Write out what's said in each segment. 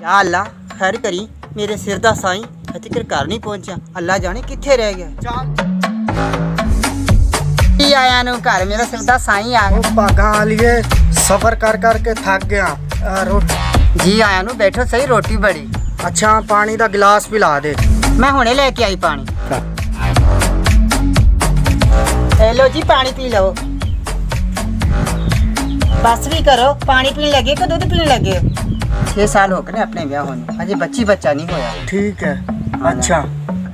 या अल्लाह खैर करी मेरे सिर दा साईं अजे तक घर नहीं पहुंचा। अल्लाह जाने किथे रह गया। आया नु घर मेरा सिर दा साईं आ गया। भागा लिए सफर कर कर के थक गया। जी आया नु बैठो सही रोटी बड़ी। अच्छा पानी दा गिलास पिला दे। मैं हुणे लेके आई पानी। ए लो जी पानी पी लो। बस भी करो पानी पीने लगे को दूध पीने लगे। 6 साल हो गए अपने ब्याह होने अजे बच्चा नहीं होया। ठीक है। अच्छा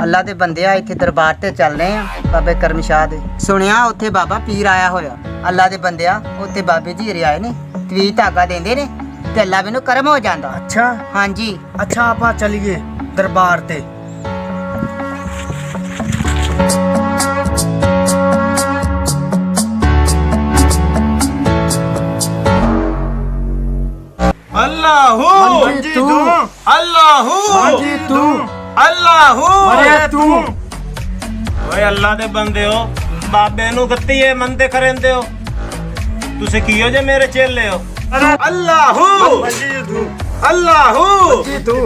अल्लाह दे बंदे इत्थे दरबार ते चल रहे हैं बाबे करमशाह दे। सुनिया उत्थे बाबा पीर आया होया। अल्लाह दे बंदे उत्थे बाबे जी आए ने तवी धागा देंदे ने ते अल्लाह मैनू करम हो जांदा। अच्छा हाँ जी। अच्छा आपा चलिए दरबार ते। अल्लाहू तू अल्लाहू तू अल्लाहू तू ओए अल्लाह दे बंदे हो बाबे नु गत्ती है मंदे करेंदे हो तुसे कियो जे मेरे चेले हो। अल्लाहू अल्लाहू तू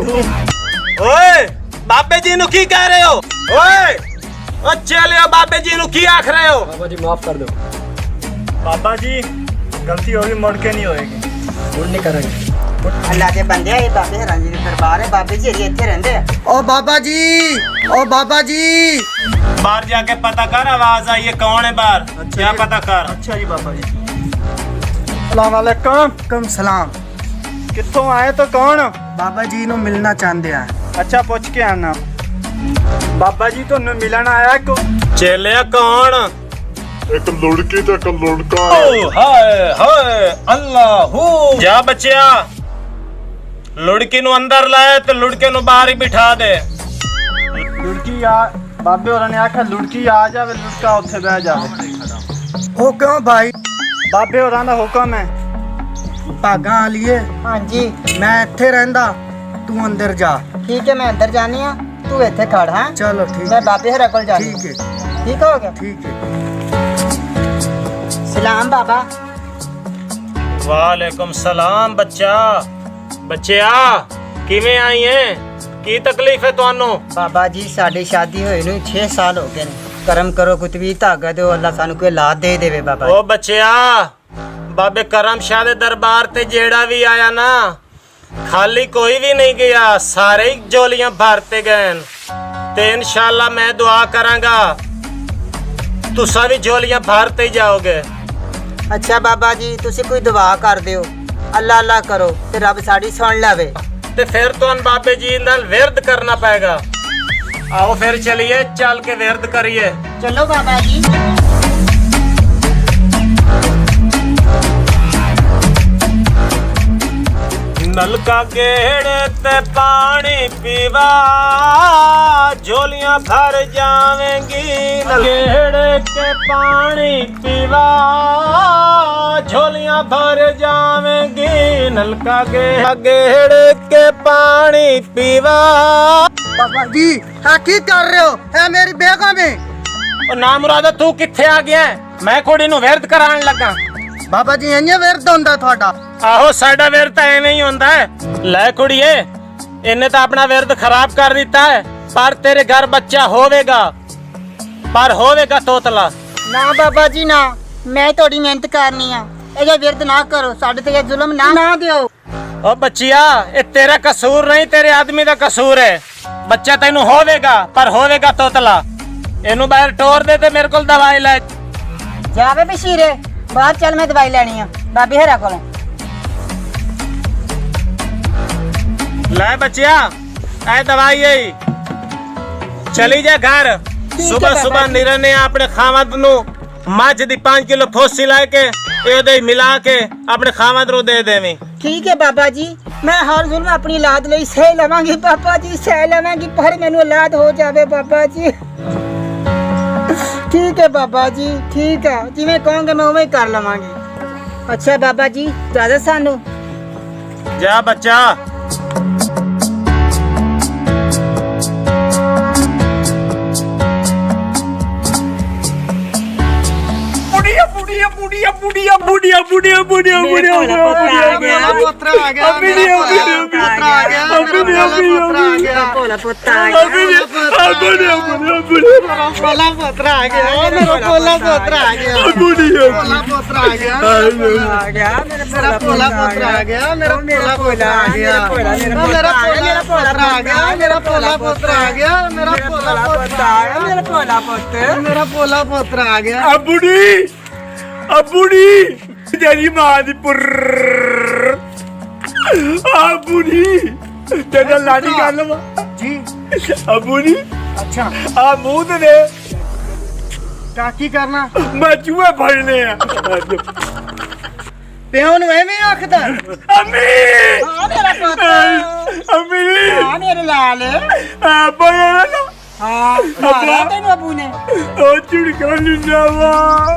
ओए बाबे जी नु की कह रहे हो। ओए ओ चेले हो बाबे जी नु की आख रहे हो। बाबा जी माफ कर दो। बाबा जी गलती होगी मुड़ के नहीं होएगी। मुड़ नहीं करेंगे। अल्लाह दे बंदे ये बाबे हराम जी दे दरबार है बाबे जी इत्थे रहंदे आ। ओ बाबा जी बाहर जाके पता कर आवाज आई है कौन है बाहर। क्या पता कर। अच्छा जी बाबा जी। अस्सलाम वालेकुम। सलाम। कित्थों आए तो कौन। बाबा जी नु मिलना चाहते हैं। अच्छा पूछ के आना। बाबा जी तो मिलन आया को चेले कौन। एक लड़की ते एक लड़का। हाय हाय अल्लाहू जा बच्चिया लड़की नु अंदर लाए तो लड़के नु बाहर ही बिठा दे। लड़की आ बाबे होरां ने आखा लड़की आ जावे लड़का उत्थे बह जावे। ओ क्यों भाई। बाबे होरां दा हुक्म है। भागा लिए हाँ जी मैं इत्थे रहंदा तू अंदर जा। ठीक है मैं अंदर जानी आ तू इत्थे खड़। हाँ चलो ठीक मैं है। बाबे हरा कोल जानी। ठीक है ठीक हो गया। ठीक है। सलाम बाबा। वालेकुम सलाम बच्चा बच्चिया किवें आई है की तकलीफ है तुहानू। बाबा जी साडी शादी होए नु 6 साल हो गए ने। करम करो कुछ भी धागा दो अल्लाह सानू कोई औलाद दे देवे बाबा। ओ बच्चिया बाबे करम शाह दे दरबार ते जेड़ा भी आया ना खाली कोई भी नहीं गया सारे ही झोलियां भरते गए ते इंशाल्लाह मैं दुआ करांगा तुसा भी झोलियां भरते ही जाओगे। अच्छा बाबा जी तुसी कोई दुआ कर दियो अल्लाह अल्लाह करो ते रब साडी सुन लवे। ते फिर तो बाबे जी नाल विरद करना पड़ेगा। आओ फिर चलिए चल के विरद करिए। चलो बाबा जी। नलका गेड़ ते पानी पीवा झोलियां भर जावेंगी। गेड़ के पानी पीवा झोलियां भर जावेंगी। नलका गेड़ के पानी पीवा। बाबा जी है की कर रहे हो है मेरी बेगम है। ओ ना मुरादा तू किथे आ गया मैं कुड़ी नु विरद करान लगा। बाबा जी इन्ने विरद होंदा ਤੁਹਾਡਾ। आहो साडा विरद तो एवें ही होंदा है। ले कुड़िए इन्हें तो अपना विरद खराब कर दिता है पर तेरे घर बच्चा होवेगा पर होवेगा तोतला। ना बाबा जी ना मैं थोड़ी मेहनत करनी आ ये विरद ना करो साडे ते जुल्म ना दियो। ओ बच्चिया ये तेरा कसूर नहीं तेरे आदमी का कसूर है। बच्चा तेनू होवेगा पर होवेगा तोतला। इनू बाहर टोर दे ते मेरे को दवाई ले जावे बशीरे बाहर चल मैं दवाई लेनी आ बाबे हरा कोलों। ले बच्चिया ऐ दवाई है चली जा घर। सुबह सुबह निरने अपने खावत नु मझ दी 5 किलो फोसी लाके ए मिला के अपने खावत नु दे देवी। ठीक है बाबा जी मैं हर जुल्म अपनी औलाद लई सह लवांगी बाबा जी सह लवांगी पर मैनू औलाद हो जावे बाबा जी। ठीक है बाबा जी ठीक है जिवें कहोगे मैं उवें कर लवांगी। अच्छा बाबा जी इजाजत सानू। जा बच्चा। बुढ़िया बुढ़िया बुढ़िया बुढ़िया बुढ़िया बुढ़िया बुढ़िया बुढ़िया पुत्र आ गया पुत्र आ गया। मेरा भोला पुत्र आ गया मेरा भोला पुत्र आ गया मेरा भोला पुत्र आ गया भोला पुत्र आ गया मेरा भोला पुत्र आ गया मेरा भोला पुत्र आ गया मेरा भोला पुत्र आ गया मेरा भोला पुत्र आ गया मेरा भोला पुत्र आ गया मेरा भोला पुत्र मेरा भोला पुत्र आ गया अबूड़ी तेरी मां दी पुर्र अबूड़ी तेरा लाडी कर लवा जी अबूड़ी अच्छा आ मुंह दे काकी करना मैं चूहे फड़ने हैं प्यो नु एवें आखदा अम्मी हां मेरा पुत्र अम्मी हां मेरे लाल बोले हां मारा तेनु अबू ने ओ चिड़का निंदावा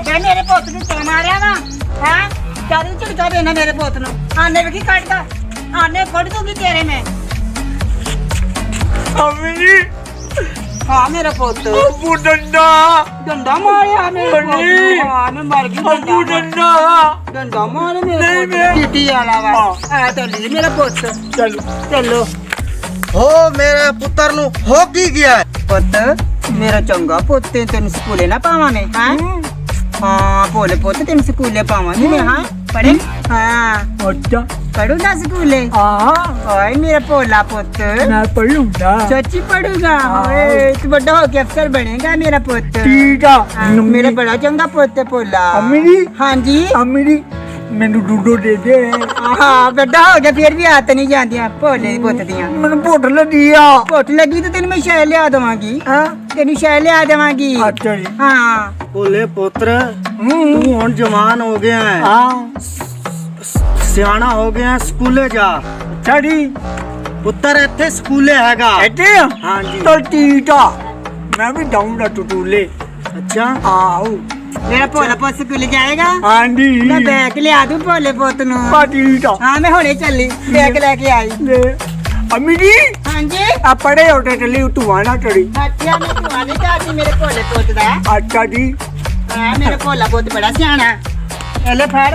मैं मेरे पुत्र नु तो मारिया ना हैं चारू चिड़का देना मेरे पुत्र नु आने भी काटदा आने फोड़ दूंगी तेरे में अम्मी हां मेरा पुत्र अबू डंडा डंडा मारिया मेरे नहीं। पुत्र हां मैं मर गई अबू डंडा डंडा मारे मेरे नहीं, पुत्र मैं- टीटी वाला वा आ तो ली मेरा पुत्र चलो चलो हो मेरे पुत्र नु हो की गया ਪੁੱਤ ਮੇਰਾ ਚੰਗਾ ਪੁੱਤ ਤੈਨੂੰ ਸਕੂਲੇ ਨਾ ਪਾਵਾਂ ਮੈਂ ਹਾਂ ਹਾਂ ਭੋਲੇ ਪੁੱਤ ਤੈਨੂੰ ਸਕੂਲੇ ਪਾਵਾਂਗੀ ਮੈਂ ਹਾਂ ਪੜੇ ਹਾਂ अच्छा ਪੜੂਗਾ ਸਕੂਲੇ हाँ ਓਏ ਮੇਰਾ ਭੋਲਾ ਪੁੱਤ मैं पढ़ूंगा ਸੱਚੀ ਪੜੂਗਾ ਓਏ ਤੂੰ ਵੱਡਾ ਹੋ ਕੇ ਅਫਸਰ ਬਣੇਗਾ ਮੇਰਾ ਪੁੱਤ ठीक ਹਾਂ, ਮੇਰਾ ਬੜਾ ਚੰਗਾ ਪੁੱਤ ਹੈ ਭੋਲਾ ਅੰਮੀ ਜੀ? ਹਾਂਜੀ अम्मी मैनू डूडो दे दे ਹਾਂ ਵੱਡਾ ਹੋ ਗਿਆ ਫਿਰ ਵੀ ਹੱਥ ਨਹੀਂ ਜਾਂਦੀਆਂ ਭੋਲੇ ਦੀ ਪੁੱਤ ਦੀਆਂ मैनू भुट लगी आ ਭੁੱਟ ਲੱਗੀ ਤਾਂ ਤੈਨੂੰ ਮੈਂ ਸ਼ੈ ਲਿਆ ਦੇਵਾਂਗੀ ਹਾਂ ਤੈਨੂੰ ਸ਼ੈ ਲਿਆ ਦੇਵਾਂਗੀ अच्छा जी ਹਾਂ बोले पुत्र तू हुन जवान हो गया है हाँ सियाना हो गया है स्कूले जा अच्छा जी पुत्र इत्थे स्कूले हैगा ऐसे हाँ जी तो ठीक आ मैं भी जाऊंगा टुटूले अच्छा आओ ਮੇਰਾ ਭੋਲਾ ਪੁੱਤ ਸਕੂਲ ਜਾਏਗਾ हाँ जी ਮੈਂ ਬੈਗ ਲਿਆ ਦੂੰ ਭੋਲੇ ਪੁੱਤ ਨੂੰ ठीक आ ਹਾਂ ਮੈਂ ਹੁਣੇ ਚੱਲੀ ਬੈਗ ਲੈ ਕੇ ਆਈ ले अम्मी जी ਹਾਂਜੀ आ पढ़े होटे चली तू आना चढ़ी ਅੱਛਾ ਮੈਂ ਤੁਹਾਨੂੰ ਚਾਹਤੀ ਮੇਰੇ ਭੋਲੇ ਪੁੱਤ ਦਾ अच्छा जी ਹਾਂ ਮੇਰਾ ਭੋਲਾ ਪੁੱਤ ਬੜਾ ਸਿਆਣਾ ਇਹ ਲੈ ਫੜ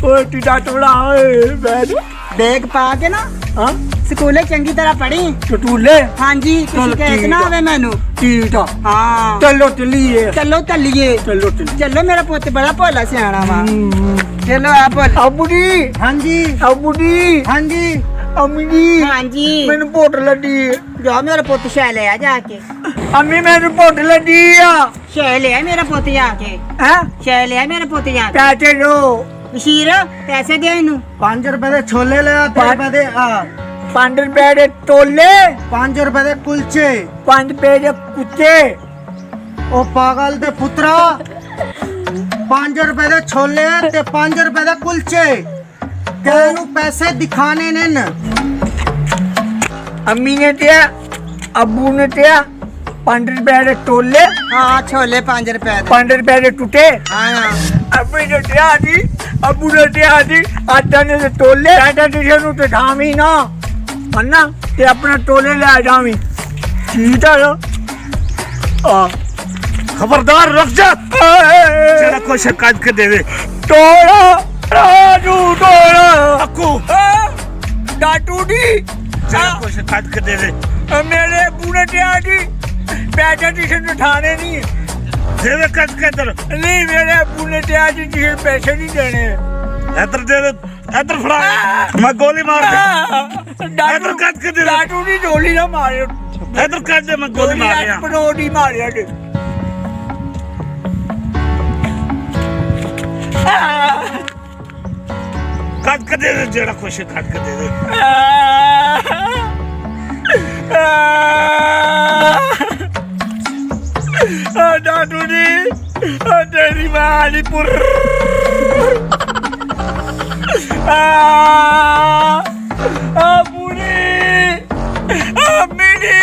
ओ टीटा टोड़ा बैठ ਬੈਗ ਪਾ ਕੇ ਨਾ हाँ ਸਕੂਲੇ ਚੰਗੀ ਤਰ੍ਹਾਂ ਪੜ੍ਹੀ टुटूले ਹਾਂਜੀ ਚੱਲ ਤੁਸੀਂ ਕਹਿ ਠੀਕ ਨਾ ਆ। ਆਵੇ ਮੈਨੂੰ ठीक आ ਹਾਂ चलो चलिए ਚਲੋ ਚੱਲੀਏ चलो चलिए ਚਲੋ ਮੇਰਾ ਪੁੱਤ ਬੜਾ ਭੋਲਾ ਸਿਆਣਾ ਵਾ ਚਲੋ ਆ ਭੋਲਾ अबू जी हाँ जी अबू जी हाँ जी अम्मी जी ਹਾਂਜੀ मैनू भुट लगी ਜਾ ਮੇਰਾ ਪੁੱਤ ਸ਼ੈ ਲਿਆ ਜਾ ਕੇ अम्मी मैनू भुट लगी आ ਸ਼ੈ ਲਿਆ ਮੇਰਾ ਪੁੱਤ ਜਾ ਕੇ हैं ਸ਼ੈ ਲਿਆ ਮੇਰਾ ਪੁੱਤ ਜਾ ਕੇ पैसे दो ਬਸ਼ੀਰ ਪੈਸੇ ਦੇ ਇਹਨੂੰ 5 रुपए दे छोले ले आ 3 रुपए दे 5 रुपए दे टोले 5 रुपए दे कुलचे 5 रुपए दे कुत्ते ओ पागल दे पुत्रा 5 रुपए दे छोले ते 5 रुपए दे कुलचे तेनू पैसे दिखाने ने न अम्मी ने दिया अबू ने दिया 5 रुपए दे टोले ਹਾਂ ਛੋਲੇ 5 ਰੁਪਏ ਦੇ 5 रुपए दे टूटे ਹਾਂ अम्मी ने दिया जी अबू ने दिया जी आटा ने दे टोले आटा टीचर नु ते ढामी ना मन्ना ते अपना टोले ले आ जावी ठीक है ना खबरदार रुक जा तेरा कोई शिकायत के देवे टोला राजू टोला अक्कू डाटू दी तेरा कोई शिकायत के देवे मेरे पूरे दिया जी पैसे टीचर उठाने नहीं देवे कद के इधर नहीं मेरे पूरे दिया जी टीचर पैसे नहीं देने इधर दे दे इधर फड़ा मैं गोली मार दे इधर कद के दे डाटू दी डोली ना मारे इधर कद दे मैं गोली मार रहा पनोड़ी मारिया जी कद के दे जेड़ा कोई शिकायत के दे दे डाटू दी तेरी माली पुर पूरी मेरी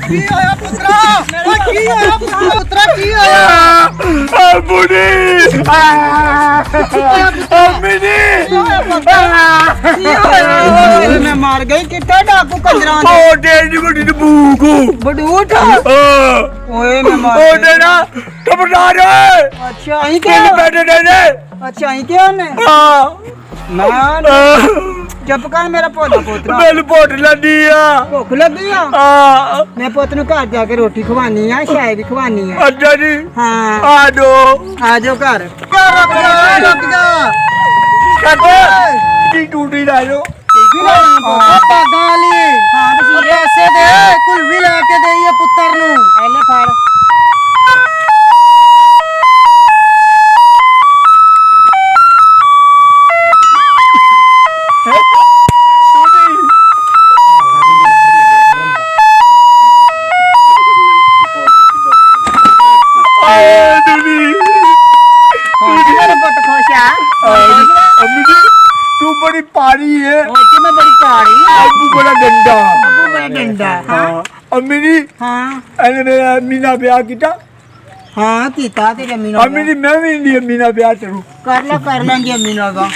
की आया पुत्रा ओ की आया पुत्रा की आया बुढ़ी मेरी ਮੈਂ ਮਾਰ ਗਈ ਕਿੱਥੇ ਡਾਕੂ ਕੰਜਰਾਂ ਦੇ ओ डेढ़ बड़ी बूको ਬਡੂਟ ओ ਓਏ ਮੈਂ ਮਾਰ ओ ਗਈ। डेरा खबरदार है ਅੱਛਾ ਅਹੀਂ तेरे ਕਿਉਂ बैठे रहने ਅੱਛਾ ਅਹੀਂ ਕਿਉਂ ਨੇ हाँ ਚੁੱਪ ਕਰ ਮੇਰਾ ਭੋਲਾ ਪੋਤਰਾ। ਮੈਨੂੰ ਭੁੱਖ ਲੱਗੀ ਆ। ਭੁੱਖ ਲੱਗੀ ਆ? ਆ ਮੈਂ ਪੁੱਤ ਨੂੰ ਘਰ ਜਾ ਕੇ ਰੋਟੀ ਖਵਾਨੀ ਆ, ਸ਼ਾਇਦ ਵੀ ਖਵਾਨੀ ਆ। ਅੱਛਾ ਜੀ ਹਾਂ ਆ ਦੋ ਆ ਜਾਓ ਘਰ। ਰੁਕ ਜਾ ਕੀ ਟੂਟੀ ਲੈ ਲੋ ਪਾਗਾਂ ਵਾਲੀ। ਹਾਂ ਬਸ਼ੀਰ ਪੈਸੇ ਦੇ, ਕੁਲਵੀ ਲੈ ਕੇ ਦੇਈਏ ਪੁੱਤਰ ਨੂੰ। ਐਲੇ ਫੜ। ਮੇਰੇ ਪੁੱਤ ਖੁਸ਼ ਆ? अम्मी जी तू बड़ी पारी है। ਹੋਤੀ ਮੈਂ ਬੜੀ ਪਾੜੀ ਆ। अबू बड़ा डंडा। ਅੱਬੂ ਬੜਾ ਡੰਡਾ। ਹਾਂ अम्मी जी ਹਾਂ एने मेरा अम्मी ना ब्याह किया। ਹਾਂ ਕੀਤਾ ਤੇ ਜੰਮੀ ਨਾਲ। अम्मी जी मैं भी नहीं अम्मी ना ब्याह करूं। ਕਰ ਲਾਂਗੇ ਅੰਮੀ ਨਾਲ ਦਾ।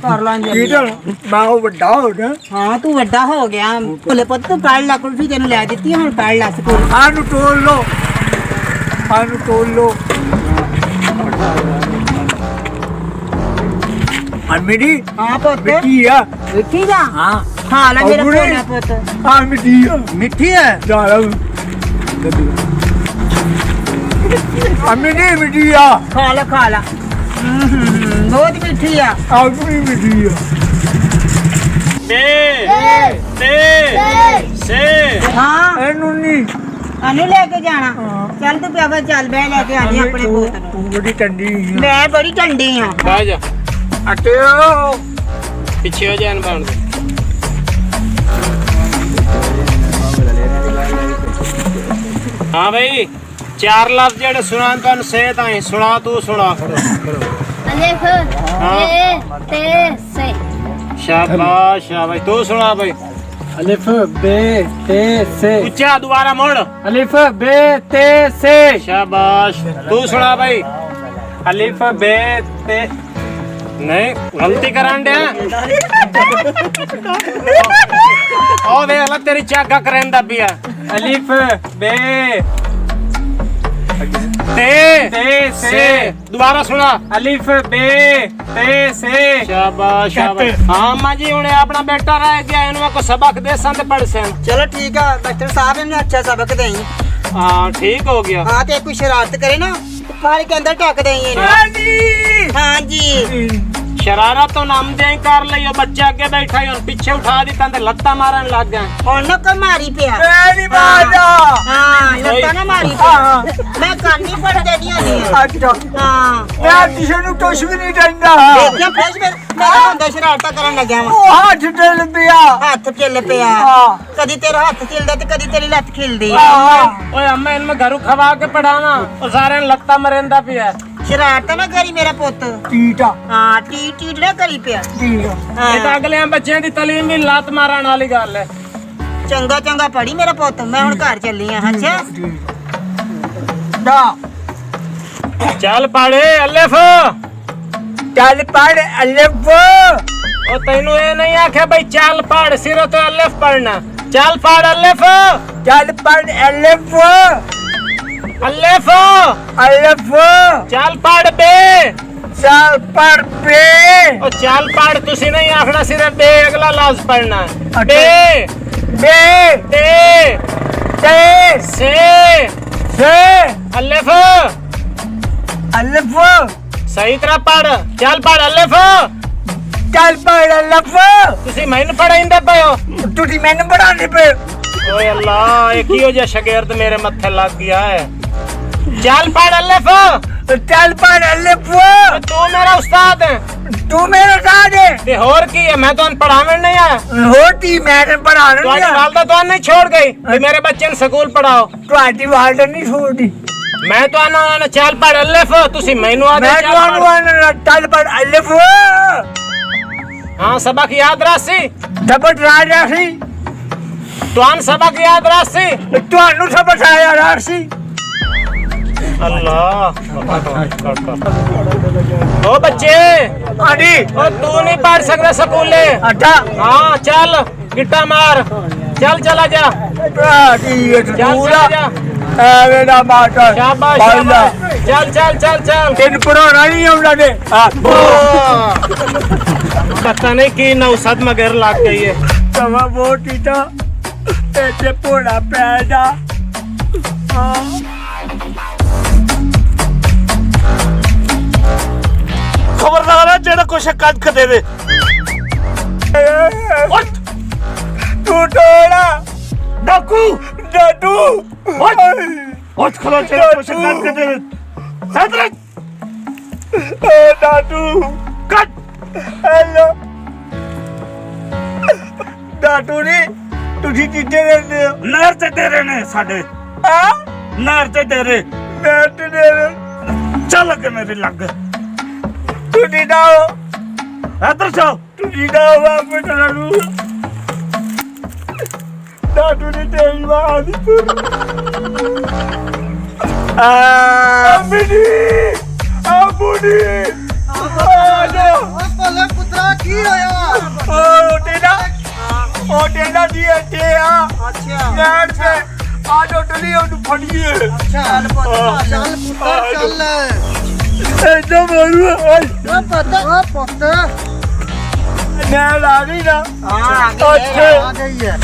ਕਰ ਲਾਂਗੇ ਅੰਮੀ ठीक है ਨਾਲ। मैं वो बड़ा हो गया। ਹਾਂ ਤੂੰ ਵੱਡਾ ਹੋ ਗਿਆ। ਭੋਲੇ ਪੁੱਤ ਤੂੰ ਪੜ੍ਹ ਲੈ, ਕੁਲਫੀ ਤੈਨੂੰ ਲੈ ਦਿੱਤੀ, ਹੁਣ ਪੜ੍ਹ ਲੈ ਸਕੂਲ। आनु तोल लो आनु तोल लो। अम्मी जी ਹਾਂ ਪੁੱਤ मिट्टी है। ਮਿੱਠੀ ਦਾ हाँ ਖਾ ਲੈ ਮੇਰਾ ਅੱਬੂ ਨੇ- ਭੋਲਾ ਪੁੱਤ। हाँ मिट्टी है। ਮਿੱਠੀ ਹੈ? जा रहा हूँ। अम्मी जी मिट्टी है। ਖਾ ਲੈ ਬਹੁਤ ਮਿੱਠੀ ਆ। अपनी मिट्टी है। ਸੇ ਹਾਂ एनु नहीं ਅਨੂ ਲੈ ਕੇ ਜਾਣਾ। ਚੱਲ ਤੂੰ ਪਿਆਵਾ ਚੱਲ ਬੈ ਲੈ ਕੇ ਆਣੀ ਆਪਣੇ ਪੁੱਤ ਨੂੰ। तू बड़ी ठंडी है। ਮੈਂ ਬੜੀ ਢੰਡੀ ਆ। ਬਹਿ ਜਾ अटेओ ਪਿੱਛੇ ਹੋ ਜਾਣ ਬਣ ਦੇ। ਹਾਂ ਬਈ ਚਾਰ ਲਫ਼ਜ਼ ਜਿਹੜੇ ਸੁਣਾਉਣ ਤੁਹਾਨੂੰ ਸਿਹਤ ਆਈ ਸੁਣਾ ਤੂੰ ਸੁਣਾ अलिफ बे ते से ਸ਼ਾਬਾਸ਼ ਸ਼ਾਬਾਸ਼ ਤੂੰ ਸੁਣਾ ਬਈ अलिफ बे ते से ਉੱਚਾ ਦੁਬਾਰਾ ਮੋੜ अलिफ बे ते से ਸ਼ਾਬਾਸ਼ ਤੂੰ ਸੁਣਾ ਬਈ अलिफ बे ते ਨਹੀਂ ਗਲਤੀ ਕਰਨ ਡਿਆ ਉਹ ਵੇਖ ਲੈ ਤੇਰੀ ਚਾਗਾ ਕਰੇਂਦਾ ਪਿਆ अलिफ बे ਤੇ ते से ਦੁਬਾਰਾ ਸੁਣਾ अलिफ बे ते से ਸ਼ਾਬਾਸ਼ ਸ਼ਾਬਾਸ਼ ਹਾਂ ਮਾਂ ਜੀ ਹੁਣੇ ਆਪਣਾ ਬੇਟਾ ਰਹਿ ਗਿਆ ਇਹਨੂੰ ਕੋ ਸਬਕ ਦੇ ਸੰਦ ਪੜ ਸਨ ਚਲੋ ਠੀਕ ਆ ਡਾਕਟਰ ਸਾਹਿਬ ਇਹਨੂੰ ਅੱਛਾ ਸਬਕ ਦੇਈ। ਹਾਂ ਠੀਕ ਹੋ ਗਿਆ ਹਾਂ ਤੇ ਕੋਈ ਸ਼ਰਾਰਤ ਕਰੇ ਨਾ ਫਾੜ ਕੇ ਅੰਦਰ ਟੱਕ ਦੇਈ ਇਹਨੂੰ। ਹਾਂ ਜੀ ਸ਼ਰਾਰਤ ਤੋਂ ਨਾਮ ਦੇ ਕਰ ਲਈਓ ਬੱਚਾ ਅੱਗੇ ਬੈਠਾ ਹੀ ਹੁਣ ਪਿੱਛੇ ਉਠਾ ਦਿੱਤਾ ਤੇ ਲੱਤਾਂ ਮਾਰਨ ਲੱਗ ਗਿਆ ਹੁਣ ਨਾ ਕੋਈ ਮਾਰੀ ਪਿਆ। मेरी बाजा। ਹਾਂ ਲੱਤਾਂ ਨਾ ਮਾਰੀ ਪਿਆ। ਮੈਂ ਕਾਨੀ ਪੜ ਦੇਣੀ ਹੋਣੀ ਆ। अच्छा ਹਾਂ मैं किसी ਨੂੰ ਕੁਛ ਵੀ ਨਹੀਂ ਕਹਿੰਦਾ। ਦੇਖਿਆ ਫੇਸ ਮੈਂ ਹੁੰਦਾ ਸ਼ਰਾਰਤਾਂ ਕਰਨ ਲੱਗਿਆ ਵਾ। ਉਹ ਹੱਥ ਢਿੱਲ ਪਿਆ। ਹੱਥ ਢਿੱਲ ਪਿਆ। ਹਾਂ। ਕਦੀ ਤੇਰਾ ਹੱਥ ਖਿਲਦਾ ਤੇ ਕਦੀ ਤੇਰੀ ਲੱਤ ਖਿਲਦੀ ਆ। ਓਏ ਅੰਮਾ ਇਹਨੂੰ ਮੈਂ ਘਰੋਂ ਖਵਾ ਕੇ ਪੜਾਵਾਂ ਉਹ ਸਾਰਿਆਂ ਨੂੰ ਲੱਤਾਂ ਮਰੇਂਦਾ ਪਿਆ ਸ਼ਰਾਰਤਾਂ ਨਾ ਕਰੀ ਮੇਰਾ ਪੁੱਤ। ਟੀਟਾ ਹਾਂ ਟੀ ਨਾ ਕਰੀ ਪਿਆ। ਟੀਟਾ ਇਹ ਤਾਂ ਅਗਲਿਆਂ ਬੱਚਿਆਂ ਦੀ ਤਾਲੀਮ ਵੀ ਲੱਤ ਮਾਰਨ ਵਾਲੀ ਗੱਲ ਹੈ ਚੰਗਾ ਚੰਗਾ ਪੜੀ ਮੇਰਾ ਪੁੱਤ। ਮੈਂ ਹੁਣ ਘਰ ਚੱਲੀ ਆ। ਅੱਛਾ ਦਾ ਚੱਲ ਪੜੇ ਅਲਿਫ ਚੱਲ ਪੜ ਅਲਿਫ। ਉਹ ਤੈਨੂੰ ਇਹ ਨਹੀਂ ਆਖਿਆ ਬਈ ਚੱਲ ਪੜ ਸਿਰੋਂ ਤੋਂ ਅਲਿਫ ਪੜਨਾ ਚੱਲ ਪੜ ਅਲਿਫ ਚੱਲ ਪੜ ਅਲਿਫ। ਅਲਿਫ ਅਲਿਫ ਚੱਲ ਪੜ ਬੇ ਚੱਲ ਪੜ ਬੇ। ਉਹ ਚੱਲ ਪੜ ਤੁਸੀਂ ਨਹੀਂ ਆਖਣਾ ਸਿਰਫ ਬੇ ਅਗਲਾ ਲਫ਼ਜ਼ ਪੜਨਾ ਅੱਛਾ। ਬੇ ਬੇ ਤੇ ਤੇ ਸੇ ਸੇ ਅਲਿਫ ਅਲਿਫ। ਸਹੀ ਤਰ੍ਹਾਂ ਪੜ ਚੱਲ ਪੜ ਅਲਿਫ ਚੱਲ ਪੜ ਅਲਿਫ। ਤੁਸੀਂ ਮੈਨੂੰ ਪੜਾਉਂਦੇ ਪਏ ਹੋ ਤੁਸੀਂ ਮੈਨੂੰ ਪੜਾਉਂਦੇ ਪਏ। ਓਏ ਅੱਲਾ ਇਹ ਕਿਹੋ ਜਿਹਾ ਸ਼ਾਗਿਰਦ ਮੇਰੇ ਮੱਥੇ ਲੱਗ ਗਿਆ ਹੈ ਚੱਲ ਪੜ ਅਲਿਫ ਚੱਲ ਪੜ ਅਲਿਫ। ਤੂੰ ਮੇਰਾ ਉਸਤਾਦ ਹੈ ਤੂੰ ਮੇਰਾ ਸਾਥ ਹੈ। ਤੇ ਹੋਰ ਕੀ ਹੈ ਮੈਂ ਤੁਹਾਨੂੰ ਪੜਾਉਣ ਨਹੀਂ ਆਇਆ ਹੋਤੀ ਮੈਂ ਪੜਾਉਣ ਤੁਹਾਡੀ ਨਹੀਂ। ਵਾਲਦਾ ਤੁਹਾਨੂੰ ਨਹੀਂ ਛੋੜ ਗਈ ਕਿ ਮੇਰੇ ਬੱਚੇ ਨੂੰ ਸਕੂਲ ਪੜਾਓ ਤੁਹਾਡੀ ਵਾਲਦਾ ਨਹੀਂ ਛੋੜਦੀ। ਮੈਂ ਤੁਹਾਨੂੰ ਚੱਲ ਪੜ ਅਲਿਫ ਤੁਸੀਂ ਮੈਨੂੰ ਆਦੇ ਮੈਂ ਤੁਹਾਨੂੰ ਚੱਲ ਪੜ ਅਲਿਫ। ਹਾਂ ਸਬਕ ਯਾਦ ਰਾਸੀ ਸਬਕ ਰਾਜਾ ਸੀ। ਤੁਹਾਨੂੰ ਸਬਕ ਯਾਦ ਰਾਸੀ ਤੁਹਾਨੂੰ ਸਬਕ ਆਇਆ ਰਾਸੀ। ਅੱਲਾ ਓ ਬੱਚੇ ਹਾਂਜੀ ਓ ਤੂੰ ਨਹੀਂ ਪੜ ਸਕਦਾ ਸਕੂਲੇ ਅੱਛਾ ਹਾਂ ਚੱਲ ਗਿੱਟਾ ਮਾਰ ਚੱਲ ਚਲਾ ਜਾ ਠੀਕ ਹੈ ਚੱਲ ਚਲਾ ਜਾ ਐਵੇਂ ਦਾ ਮਾਟਾ ਸ਼ਾਬਾਸ਼ ਬਾਲਾ ਸ਼ਾਬਾਸ਼ चल चल चल चल तेन पुराना नहीं उन्होंने पता नहीं की नौसद मगर लग गई है तवा वोट टीटा ऐसे पोड़ा पैदा खबरदार है जेड़ा कुछ कद खदे दे तू टोड़ा डाकू डाटू उठ खलो जेड़ा कुछ कद खदे दे हैदर डाटू कट हेलो डाटू नहीं तुझी चीजें रहते हो नहर ते तेरे ने साडे हाँ नहर ते तेरे मैं तुझे चल के मेरे लग तुझी डाओ हैदर जाओ तुझी डाओ वापस चला लूँ डाटू ने तेरी बात अम्मी अम्मी ਭੋਲੇ ਪੁੱਤਰਾ ਕੀ ਹੋਇਆ ओ टेना दी अच्छे आ ਅੱਛਾ नैट से आज उठली उठ फड़िए ਚੱਲ ਪੁੱਤ ਚੱਲ ਪੁੱਤਰ ਚੱਲ ऐसा मारू ਉਹ ਪੁੱਤ नैट आ गई ना ਆ अच्छे ਗਈ ਹੈ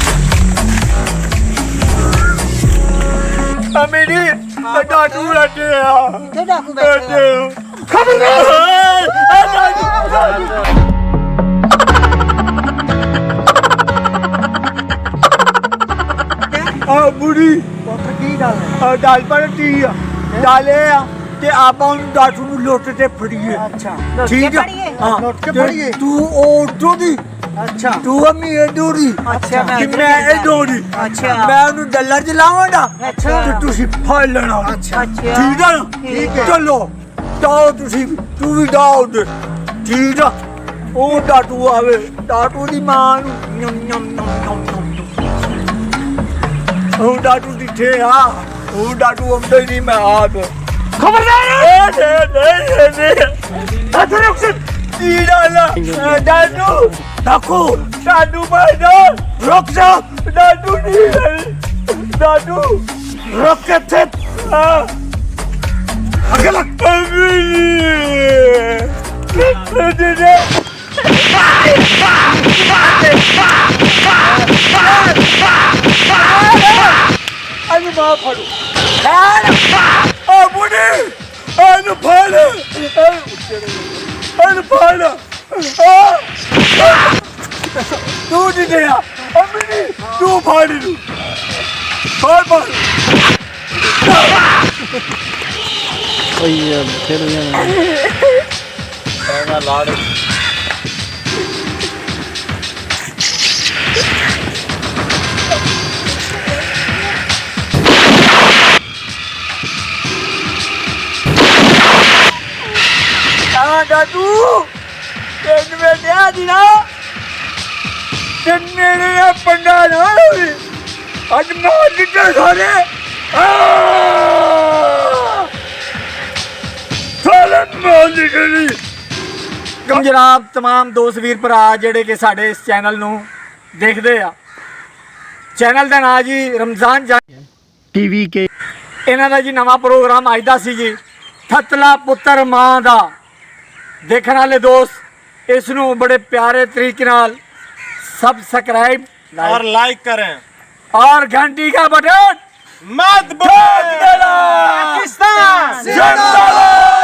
अमीरी डाटू रटे आ ਤੇ ਡਾਕੂ ਬੈਠੇ बुढ़ी ਪੁੱਤ ਕੀ ਗੱਲ ਹੈ दाल पर टी डाले ते आप डाटू लुट ते फड़िए ਅੱਛਾ ठीक है हाँ लुट के फड़िए। तू ओ उठो दी ਅੱਛਾ तू अम्मी ए डोरी ਅੱਛਾ कि मैं ए डोरी ਅੱਛਾ मैं ਉਹਨੂੰ ਡੱਲਾ ਚਲਾਵਾਂਗਾ ਅੱਛਾ। ਤੇ ਤੁਸੀਂ ਫੜ ਲੈਣਾ ਅੱਛਾ ਠੀਕ ਹੈ ਨਾ ਠੀਕ ਹੈ। ਚਲੋ ਜਾਓ ਤੁਸੀਂ ਵੀ, ਤੂੰ ਵੀ ਜਾਓ ਉਧਰ ਠੀਕ ਆ ਉਹ ਡਾਟੂ ਆਵੇ ਡਾਟੂ ਦੀ ਮਾਂ ਨੂੰ ਨਮ ਨਮ ਨਮ ਨਮ ਨਮ ਉਹ ਡਾਟੂ ਕਿੱਥੇ ਆ ਉਹ ਡਾਟੂ ਆਉਂਦਾ ਹੀ ਨਹੀਂ ਮੈਂ ਆਪ ਖਬਰਦਾਰ ਨਹੀਂ ਅਥਰੇ ਉਕਸੇ ਕੀ ਡਾਲਾ ਡਾਟੂ ਡਾਕੂ ਡਾਟੂ ਭਾਈ ਰੁਕ ਜਾ ਡਾਟੂ ਨਹੀਂ ਡਾਟੂ ਰੁਕ ਕੇ ਆ ਅੱਗੇ ਲੱਗ ਦੇ ਅਨੂ ਮਾਂ ਫੜੋ ਆ ਬੁੜੀ ਅਨੂ ਫੜ ਅਨੂ ਫੜ ਤੂੰ ਨਹੀਂ ਗਿਆ ਅਮੀ ਤੂੰ ਫੜ ਨੂੰ ਫੜ दादू तेन में क्या दिना तेन मेरे पंडा ना आज मार दिते सारे सारे मार दिते ਜਨਾਬ तमाम ਦੋਸਤ ਵੀਰ ਭਰਾ ਜਿਹੜੇ ਕਿ ਸਾਡੇ ਇਸ ਚੈਨਲ ਨੂੰ ਦੇਖਦੇ ਆ ਚੈਨਲ ਦਾ ਨਾਮ ਜੀ ਰਮਜ਼ਾਨ ਟੀਵੀ ਕੇ ਇਹਨਾਂ ਦਾ ਜੀ ਨਵਾਂ ਪ੍ਰੋਗਰਾਮ ਅੱਜ ਦਾ ਸੀ ਜੀ ਥਤਲਾ ਪੁੱਤਰ ਮਾਂ ਦਾ देखने वाले दोस्त इसनू बड़े प्यारे तरीके नाल सब्सक्राइब और लाइक करें और घंटी का बटन मत दबाओ पाकिस्तान जिंदाबाद।